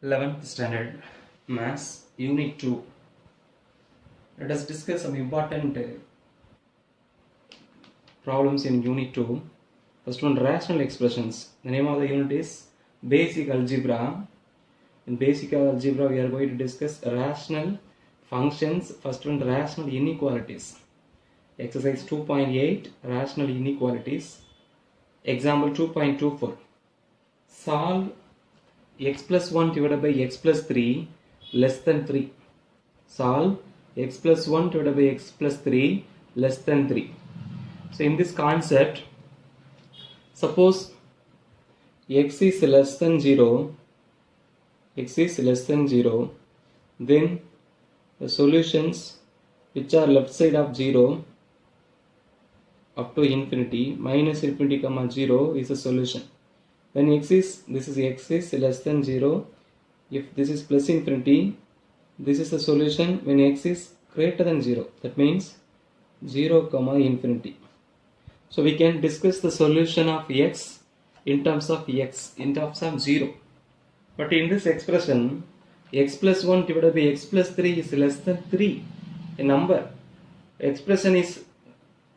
11th standard Maths Unit 2. Let us discuss some important problems in Unit 2. First one, rational expressions. The name of the unit is Basic Algebra. In Basic Algebra we are going to discuss rational functions. First one, rational inequalities. Exercise 2.8, rational inequalities. Example 2.24. Solve x plus 1 divided by x plus 3 less than 3. Solve x plus 1 divided by x plus 3 less than 3. So in this concept, suppose x is less than 0, then the solutions which are left side of 0 up to infinity, minus infinity comma 0 is a solution. When x is less than 0, if this is plus infinity, this is the solution when x is greater than 0. That means 0 comma infinity. So we can discuss the solution of x in terms of 0. But in this expression, x plus 1 divided by x plus 3 is less than 3. A number. Expression is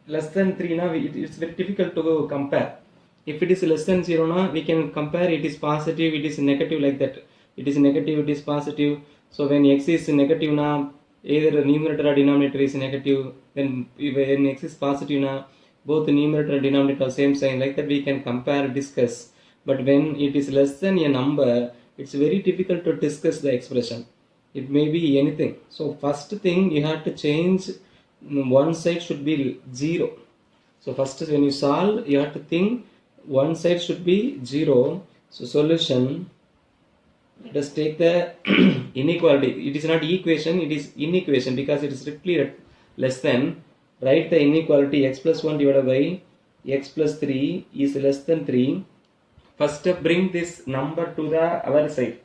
less than 3, now it's very difficult to compare. If it is less than 0, now we can compare. It is positive, it is negative, like that. It is negative, it is positive. So when x is negative, now either numerator or denominator is negative. Then when x is positive, now both the numerator and denominator are same sign. Like that we can compare, discuss. But when it is less than a number, it's very difficult to discuss the expression. It may be anything. So first thing, you have to change. One side should be 0. So first, when you solve, you have to think one side should be 0. So solution, let us take the inequality. It is not equation, it is inequation because it is strictly less than. Write the inequality x plus 1 divided by x plus 3 is less than 3. First, bring this number to the other side.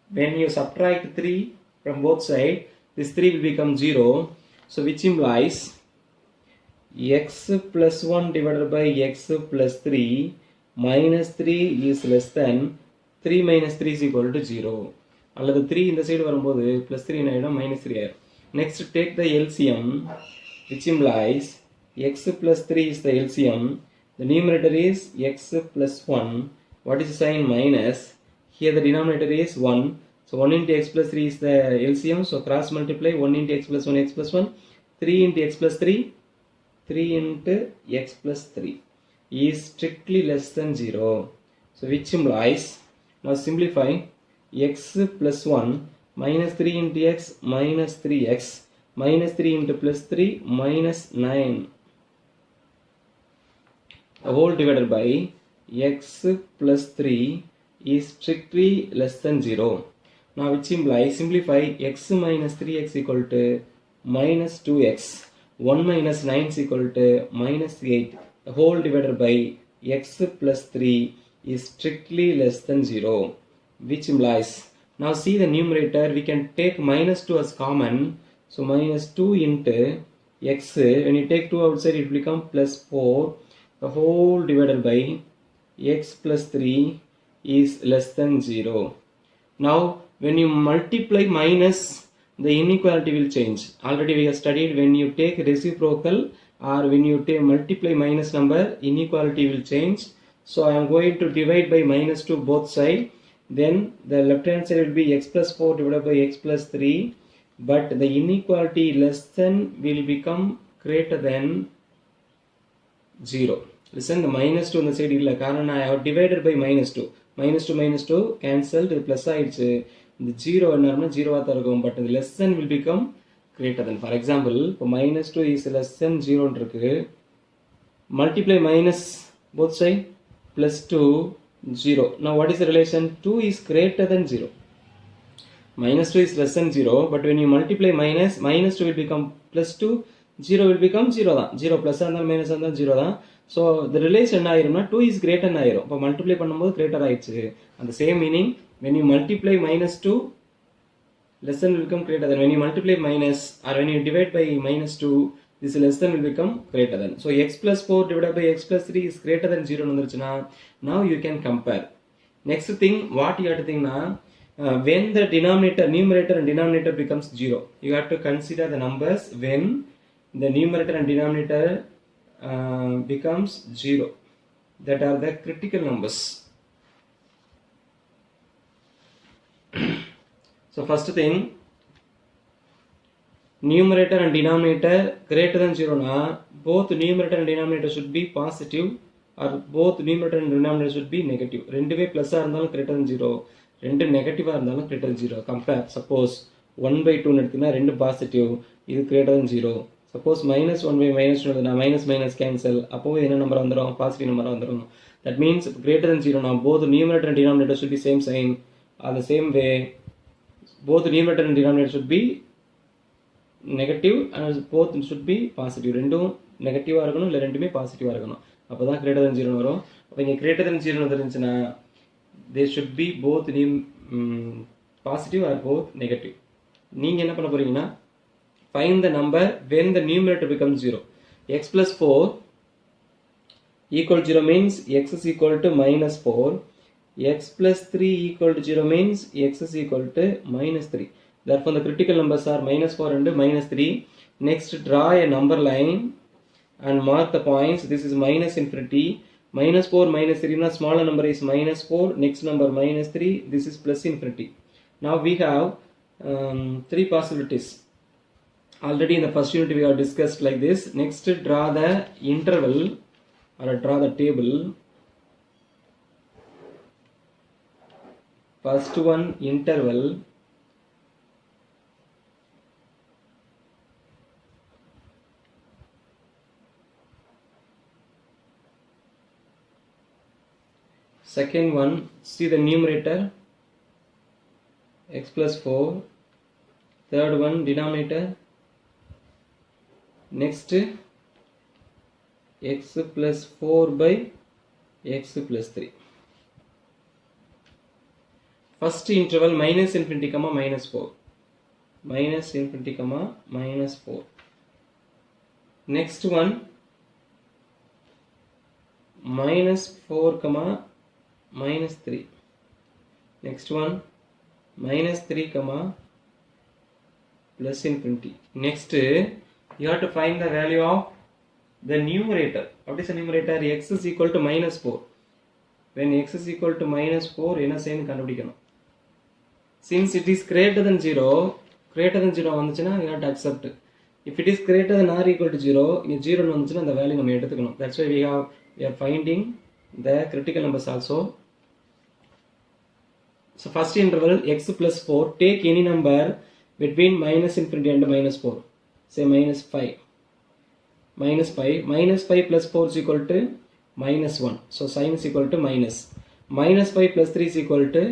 When you subtract 3 from both sides, this 3 will become 0. So which implies x plus 1 divided by x plus 3 minus 3 is less than 3 minus 3 is equal to 0. Allada 3 in the side varumbodhu plus 3 enna minus 3 aayrum. Next, take the LCM, which implies x plus 3 is the LCM. The numerator is x plus 1. What is the sign? Minus. Here the denominator is 1. So 1 into x plus 3 is the LCM. So cross multiply 1 into x plus 1, x plus 1. 3 into x plus 3. 3 into x plus 3 is strictly less than 0. So which implies, now simplify, x plus 1 minus 3 into x minus 3x minus 3 into plus 3 minus 9. The whole divided by x plus 3 is strictly less than 0. Now which implies, simplify, x minus 3x equal to minus 2x. 1 minus 9 is equal to minus 8. The whole divided by x plus 3 is strictly less than 0. Which implies, now see the numerator, we can take minus 2 as common. So minus 2 into x, when you take 2 outside it will become plus 4. The whole divided by x plus 3 is less than 0. Now when you multiply minus, the inequality will change. Already we have studied, when you take reciprocal or when you take multiply minus number, inequality will change. So I am going to divide by minus 2 both sides. Then the left hand side will be x plus 4 divided by x plus 3. But the inequality less than will become greater than 0. Listen, the minus 2 on the side illa karanam I have divided by minus 2. Minus 2 cancelled, the plus side. The 0 and 0 but the less than will become greater than. For example, minus 2 is less than 0. Multiply minus both sides, plus 2, 0. Now what is the relation? 2 is greater than 0. Minus 2 is less than 0, but when you multiply minus 2 will become plus 2, 0 will become 0. 0 plus and minus and 0. So the relation 2 is greater than 0. So multiply greater. And the same meaning, when you multiply minus 2, less than will become greater than. When you multiply minus, or when you divide by minus 2, this less than will become greater than. So x plus 4 divided by x plus 3 is greater than 0. Now you can compare. Next thing, what you have to think now, when the numerator and denominator becomes 0, you have to consider the numbers when the numerator and denominator becomes 0. That are the critical numbers. So first thing, numerator and denominator greater than 0 na, both numerator and denominator should be positive, or both numerator and denominator should be negative. ரெண்டுமே plus இருந்தாலும் greater than 0, ரெண்டு negative இருந்தாலும் greater than 0. Compare, suppose 1/2 எடுத்தீங்கன்னா ரெண்டு positive, இது greater than 0. Suppose minus 1/-2 எடுத்தீங்கன்னா minus minus cancel, அப்போ என்ன நம்பர் வந்துரும்? Positive number வந்துரும். That means greater than 0 na, both numerator and denominator should be same sign. The same way, both numerator and denominator should be negative and both should be positive. ரெண்டும் நெகட்டிவா இருக்கணும், இல்ல ரெண்டுமே பாசிட்டிவா இருக்கணும். அப்பதான் greater than 0 வரும். அப்ப இங்க greater than 0 வந்துருந்துச்சுன்னா they should be both positive or both negative. நீங்க என்ன பண்ண போறீங்கன்னா, find the number when the numerator becomes 0. X plus 4 equal to 0 means x is equal to minus 4. X plus 3 equal to 0 means x is equal to minus 3. Therefore, the critical numbers are minus 4 and minus 3. Next, draw a number line and mark the points. This is minus infinity. Minus 4, minus 3. Now, smaller number is minus 4. Next number minus 3. This is plus infinity. Now, we have 3 possibilities. Already in the first unit, we have discussed like this. Next, draw the interval or draw the table. First one, interval. Second one, see the numerator, x plus 4. Third one, denominator. Next, x plus 4 by x plus 3. First interval, minus infinity comma minus 4. Minus infinity comma minus 4. Next one, minus 4 comma minus 3. Next one, minus 3 comma plus infinity. Next, you have to find the value of the numerator. What is the numerator? X is equal to minus 4. When x is equal to minus 4, என்ன செய்யணும் கண்டுபிடிக்கணும். Since it is greater than 0 வந்துச்சுன்னா you have to accept. If it is greater than or equal to 0, இங்க 0 வந்துச்சுன்னா அந்த value நம்ம எடுத்துக்கணும். That's why we are finding the critical numbers also. So first interval, x plus 4, take any number between minus infinity and minus 4. Say minus 5. Minus 5. Minus 5 plus 4 is equal to minus 1. So sign is equal to minus. Minus 5 plus 3 is equal to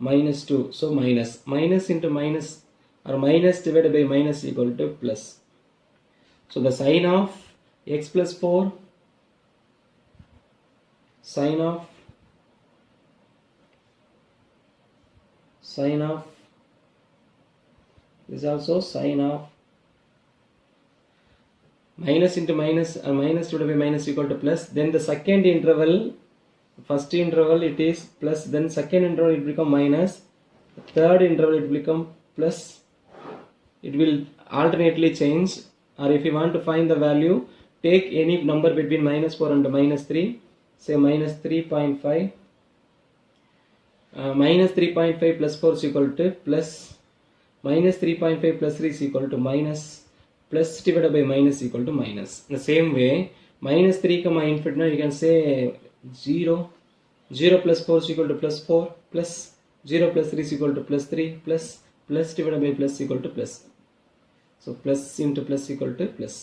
minus 2. So minus. Minus into minus or minus divided by minus is equal to plus. So the sign of x plus 4, sign of this also sign of minus into minus and minus divided by minus equal to plus. Then the second interval, first interval it is plus, then second interval it become minus, third interval it become plus. It will alternately change, or if you want to find the value, take any number between minus 4 and minus 3. Say minus 3.5. Minus 3.5 plus 4 is equal to plus. Minus 3.5 plus 3 is equal to minus. Plus divided by minus is equal to minus. In the same way, minus 3 comma infinity, now you can say 0. 0 plus 4 is equal to plus 4. Plus 0 plus 3 is equal to plus 3. Plus divided by plus is equal to plus. So plus into plus equal to plus.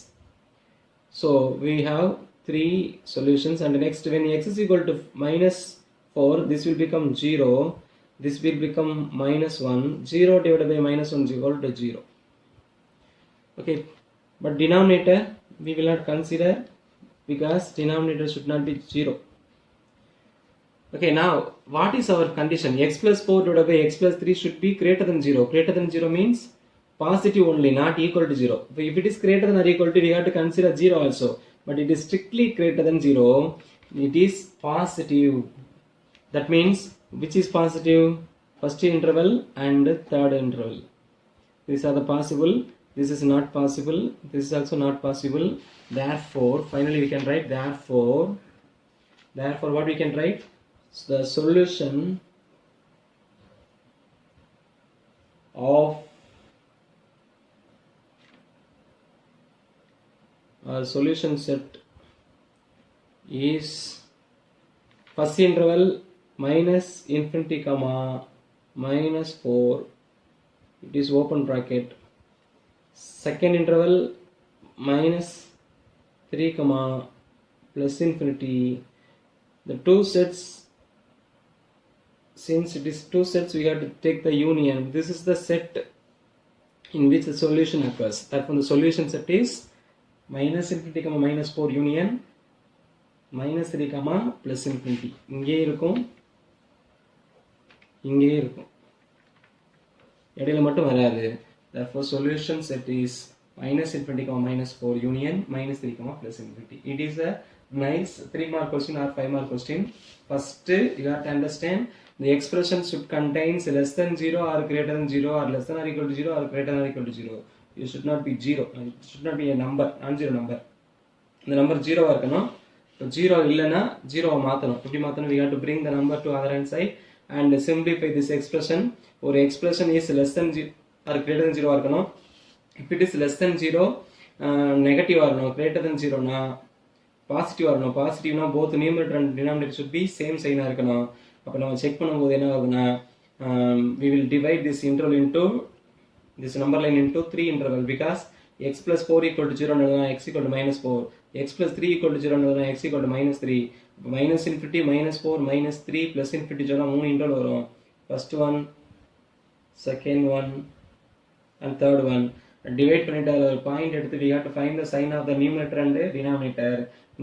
So we have 3 solutions, and next, when x is equal to minus 4, this will become 0. This will become minus 1. 0 divided by minus 1 is equal to 0. Okay, but denominator we will not consider because denominator should not be 0. Okay, now what is our condition? X plus 4 divided by x plus 3 should be greater than 0. Greater than 0 means positive only, not equal to 0. If it is greater than or equal to, we have to consider 0 also. But it is strictly greater than 0. It is positive. That means, which is positive? first interval and third interval. These are the possible. This is not possible. This is also not possible. Therefore, finally we can write therefore what we can write? So the solution of a solution set is first interval minus infinity comma minus 4, it is open bracket, second interval minus 3 comma plus infinity. The two sets, since it is two sets, we have to take the union. This is the set in which the solution occurs. Therefore the solution set is minus infinity comma minus 4 union minus 3 comma plus infinity. இங்கே இருக்கும், இங்கே இருக்கும், இடையில மட்டும் வராது. Therefore solution set is minus infinity comma minus 4 union minus 3 comma plus infinity. It is a nice 3 mark question or 5 mark question. First you have to understand the expression should contains less than 0 or greater than 0 or less than or equal to 0 or greater than or equal to 0. It should not be 0. It should not be a number, non-zero number. The number 0 இருக்கணும். So 0 இல்லனா 0 மாத்தணும். எப்படி மாத்தணும்? We have to bring the number to other hand side and simplify this expression. ஒரு expression is less than 0 or greater than 0 இருக்கணும். If it is less than 0, negative வரணும். Greater than 0 னா positive வரணும். Positive னா both numerator and denominator should be same sign இருக்கணும். அப்ப நம்ம check பண்ணும்போது என்ன ஆகுதுன்னா we will divide this interval into this number line into 3 interval because x plus 4 equal to 0 னா x equal to minus 4, x plus 3 equal to 0 னா x equal to minus 3. minus infinity minus 4 minus 3 plus infinity சொன்னா 3 interval வரும். First one, second one and third one. Divide பண்ணிட்டு ஒரு point எடுத்து we have to find the sign of the numerator and denominator.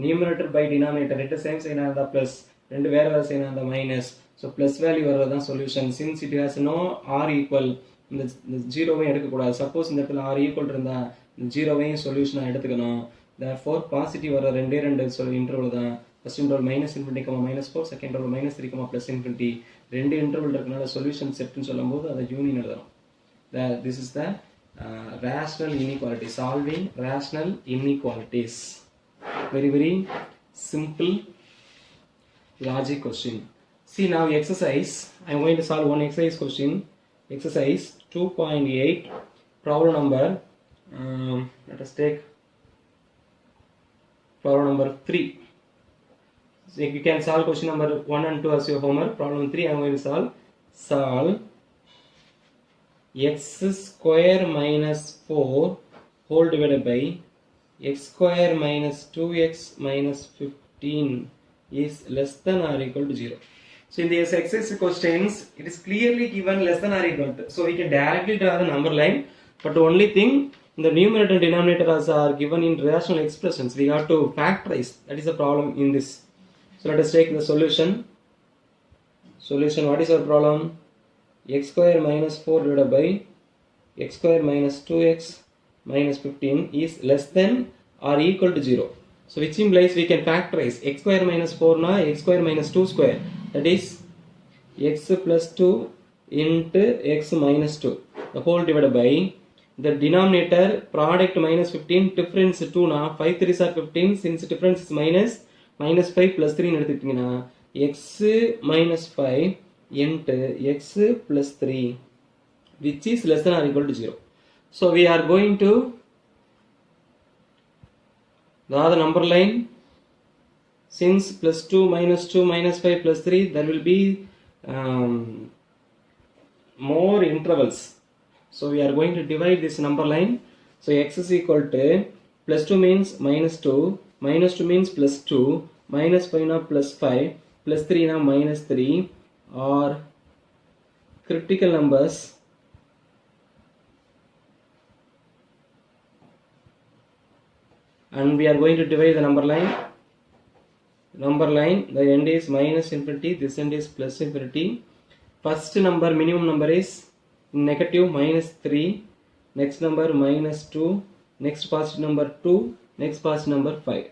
Numerator by denominator ரெண்டு same China இருந்தா plus, ரெண்டு வேற வேற சைனா இருந்தா minus. So plus value வரதான் solution. Since it has no r equal, இந்த ஜீரோவையும் எடுக்கக்கூடாது. சப்போஸ் இந்த இடத்துல r equal இருந்தா இந்த ஜீரோவையும் சொல்யூஷனாக எடுத்துக்கணும். Therefore பாசிட்டிவ் வர ரெண்டே இன்டர்வல் தான். First interval minus infinity comma minus 4, second interval minus 3 comma plus infinity. ரெண்டு இன்டர்வல் இருக்கனால சொல்யூஷன் செட்னு சொல்லும்போது அதை யூனியன் எழுதணும். This is the rational inequality, solving rational inequalities. Very very simple logic question. See now exercise, I am going to solve one exercise question. Exercise 2.8, problem number, let us take problem number 3. So you can solve question number 1 and 2 as your homework. Problem 3 I am going to solve x square minus 4 whole divided by x square minus 2x minus 15 is less than or equal to 0. So in these exercise questions, it is clearly given less than or equal to. So we can directly draw the number line, but the only thing, the numerator and denominator are given in rational expressions. We have to factorize. That is the problem in this. So let us take the solution. Solution, what is our problem? X square minus 4 divided by x square minus 2x minus 15 is less than or equal to 0. So which implies we can factorize x square minus 4 na x square minus 2 square, that is x plus 2 into x minus 2 the whole divided by the denominator product minus 15 difference 2 na 5 3s are 15, since difference is minus 5 plus 3 னு எடுத்துக்கிட்டீங்கன்னா x minus 5 into x plus 3 which is less than or equal to 0. So we are going to draw the number line. Since plus 2 minus 5 plus 3, there will be more intervals. So we are going to divide this number line. So x is equal to plus 2 means minus 2, minus 2 means plus 2, minus 5 now plus 5, plus 3 now minus 3 are critical numbers. And we are going to divide the number line. Number line, the end is minus infinity, this end is plus infinity. First number, minimum number is negative minus 3, next number minus 2, next positive number 2, next positive number 5.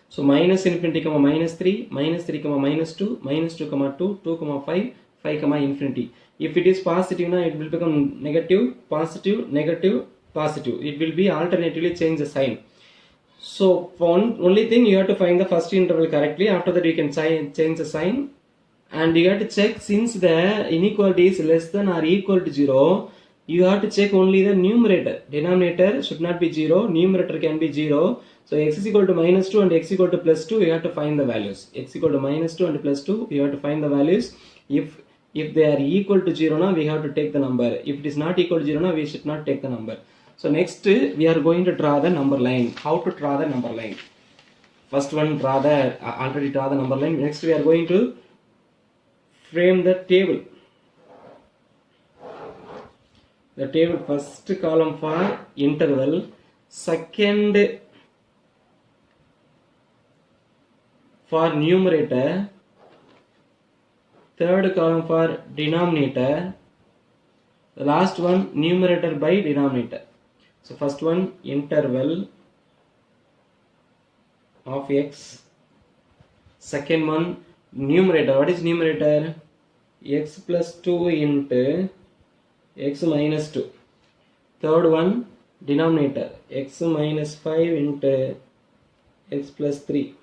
So minus infinity comma minus 3 comma minus 2, minus 2 comma 2, 2 comma 5, 5 comma infinity. If it is positive now, it will become negative, positive, negative, positive. It will be alternatively change the sign. So only thing you have to find the first interval correctly. After that you can change the sign, and you have to check, since the inequality is less than or equal to 0, you have to check only the numerator. Denominator should not be 0, numerator can be 0. So x is equal to minus 2 and x equal to plus 2, you have to find the values. X equal to minus 2 and plus 2, you have to find the values. If they are equal to 0 now, we have to take the number. If it is not equal to 0 now, we should not take the number. So next we are going to draw the number line. How to draw the number line? First one, already draw the number line. Next we are going to frame the table. The table, first column for interval, second for numerator, third column for denominator, the last one numerator by denominator. So first one, interval of x. Second one, numerator. What is numerator? X plus 2 into x minus 2. Third one, denominator, x minus 5 into x plus 3.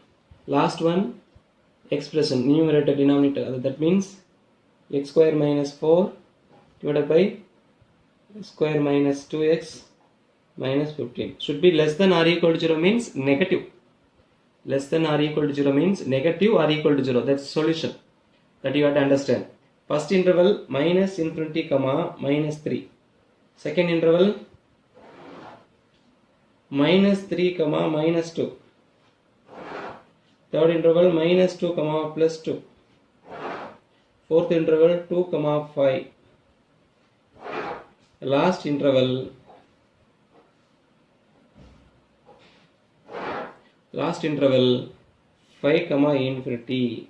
Last one, expression, numerator, denominator. That means x square minus 4 divided by x square minus 2x minus 15. Should be less than or equal to 0 means negative. Less than or equal to 0 means negative or equal to 0. That's solution. That you have to understand. First interval minus infinity comma minus 3. Second interval minus 3 comma minus 2. Third interval minus 2 comma plus 2. Fourth interval 2 comma 5. Last interval 5 comma infinity.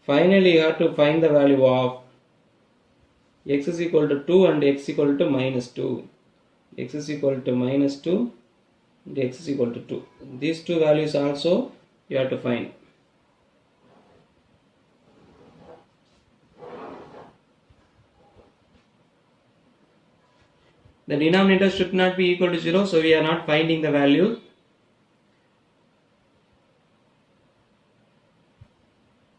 Finally you have to find the value of x is equal to 2 and x equal to minus 2. X is equal to minus 2 and x is equal to 2. These two values also you have to find. The denominator should not be equal to 0, so we are not finding the value.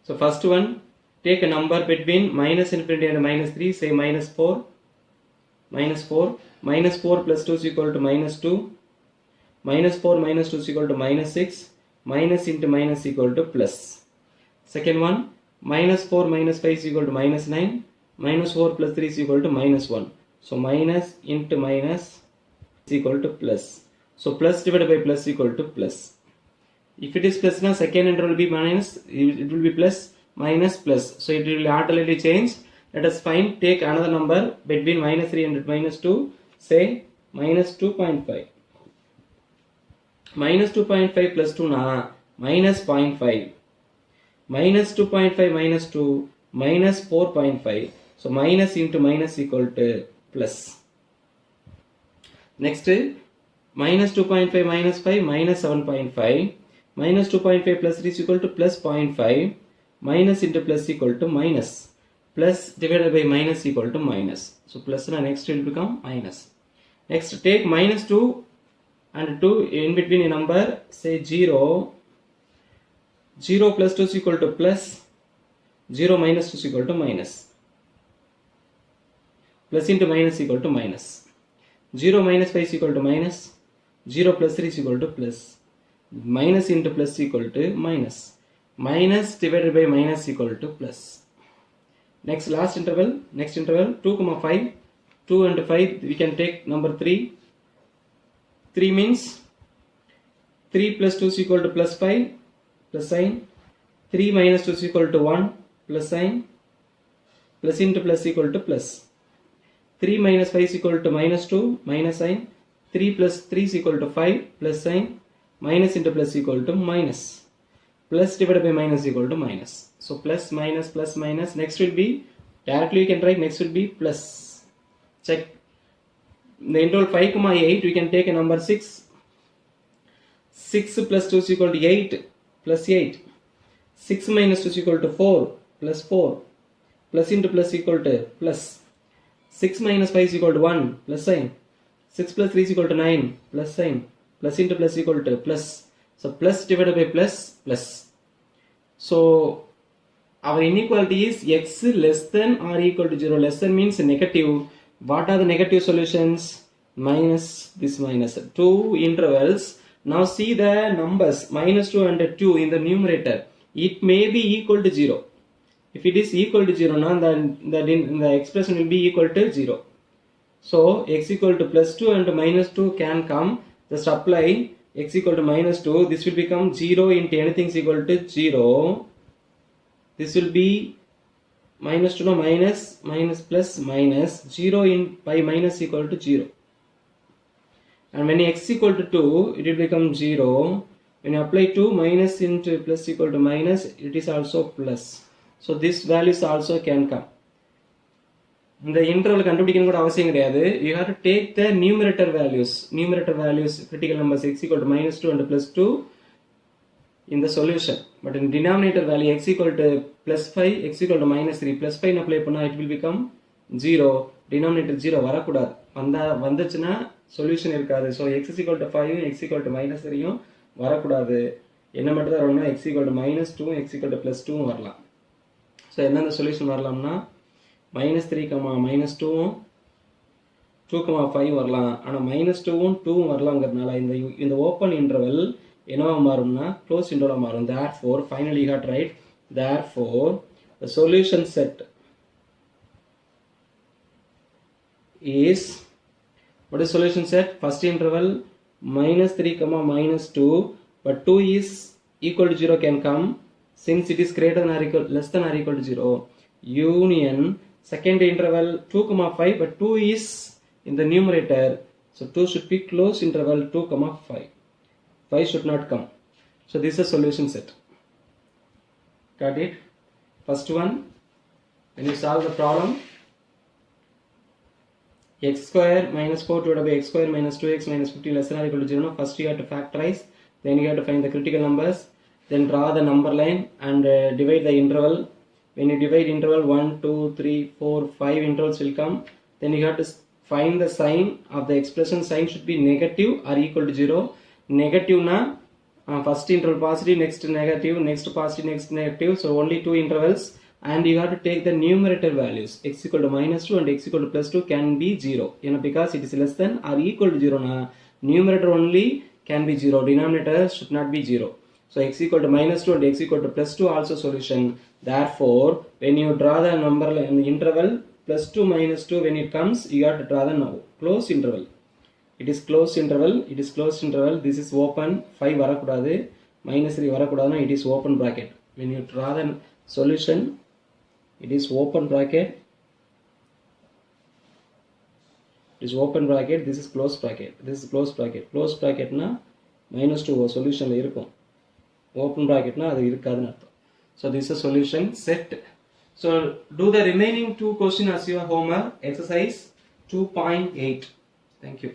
So first one, take a number between minus infinity and minus 3, say minus 4. Minus 4. Minus 4 plus 2 is equal to minus 2. Minus 4 minus 2 is equal to minus 6. Minus into minus equal to plus. Second one, minus 4 minus 5 is equal to minus 9. Minus 4 plus 3 is equal to minus 1. So minus into minus is equal to plus. So plus divided by plus equal to plus. If it is plus now, second interval will be minus, it will be plus, minus, plus. So it will automatically change. Let us find, take another number between minus 3 and minus 2, say minus 2.5. Minus 2.5 plus 2 na, minus 0.5. Minus 2.5 minus 2, minus 4.5. So minus into minus equal to plus. Next, minus 2.5 minus 5, minus 7.5. Minus 2.5 plus 3 is equal to plus 0.5. Minus into plus equal to minus. Plus divided by minus equal to minus. So plus and next will become minus. Next, take minus 2 and 2 in between a number, say 0. 0 plus 2 is equal to plus. 0 minus 2 is equal to minus. Plus into minus equal to minus. 0 minus 5 is equal to minus. 0 plus 3 is equal to plus. Minus into plus equal to minus. Minus divided by minus equal to plus. Next, last interval. Next interval 2 comma 5. 2 and 5 we can take number 3. 3 means 3 plus 2 is equal to plus 5 plus sign. 3 minus 2 is equal to 1 plus sign. Plus into plus equal to plus. 3 minus 5 is equal to minus 2 minus sign. 3 plus 3 is equal to 5 plus sign. Minus into plus equal to minus. Plus divided by minus equal to minus. So plus minus plus minus. Next will be, directly you can write, next will be plus. Check. In the interval 5 comma 8 we can take a number 6. 6 plus 2 is equal to 8 plus 8. 6 minus 2 is equal to 4 plus 4. plus into plus equal to plus. 6 minus 5 is equal to 1, plus sign. 6 plus 3 is equal to 9, plus sign. Plus into plus equal to plus. So plus divided by plus, plus. So our inequality is x less than or equal to 0. Less than means negative. What are the negative solutions? Minus this minus. Two intervals. Now see the numbers minus 2 and 2 in the numerator. It may be equal to 0. If it is equal to 0, now then the expression will be equal to 0. So x equal to plus 2 and minus 2 can come. Just apply x equal to minus 2. This will become 0 into anything is equal to 0. This will be minus 2, no, minus plus minus 0 in by minus equal to 0. And when x equal to 2, it will become 0. When you apply 2, minus into plus equal to minus, it is also plus. So this values also can come. The interval கண்டுபிடிக்கணும் கூட அவசியம் கிடையாது. You have to take the numerator values. Numerator values, critical numbers x equal to minus 2 and plus 2 in the solution. But in denominator value x equal to plus 5, x equal to minus 3, plus 5 apply பண்ணா it will become 0. Denominator 0 வரக்கூடாது. வந்துச்சுன்னா solution இருக்காது. So x is equal to 5, x equal to minus 3 வரக்கூடாது. என்ன மட்டும் தான் வரணும்னா x equal to minus 2, x equal to plus 2 வரலாம். So என்னென்ன solution வரலாம்னா minus 3, minus 2, 2, 5 வரலாம். ஆனால் minus 2ம் 2ம் வரலாங்கிறதுனால இந்த open interval என்னவா மாறும்னா close interval மாறும். Therefore, finally you have to write, therefore, the solution set is, what is solution set? First interval minus 3, minus 2, but 2 is equal to 0 can come since it is greater than or equal, less than or equal to 0. Union, second interval 2, 5, but 2 is in the numerator, so 2 should be close interval 2, 5. 5 should not come. So this is a solution set. Got it? First one, when you solve the problem, x square minus 4 divided by x square minus 2x minus 15 less than or equal to 0. First you have to factorize, then you have to find the critical numbers, then draw the number line and divide the interval. When you divide interval 1, 2, 3, 4, 5 intervals will come. Then you have to find the sign of the expression. Sign should be negative or equal to 0. Negative na first interval positive, next negative, next positive, next negative. So only two intervals, and you have to take the numerator values. X equal to minus 2 and x equal to plus 2 can be 0. You know, because it is less than or equal to 0 na, numerator only can be 0. Denominator should not be 0. So x equal to minus 2 and x equal to plus 2 also solution. Therefore, when you draw the number in the interval plus 2 minus 2, when it comes, you have to draw the close interval. It is closed interval. It is closed interval. This is open. 5 varakudadu. Minus 3 varakudadu. It is open bracket. When you draw the solution, it is open bracket. It is open bracket. This is closed bracket. This is closed bracket. Closed bracket na minus 2 solution la irukum. Open bracket na adu irukadunu artham. So this is a solution set. So do the remaining two questions as your homework. Exercise 2.8. Thank you.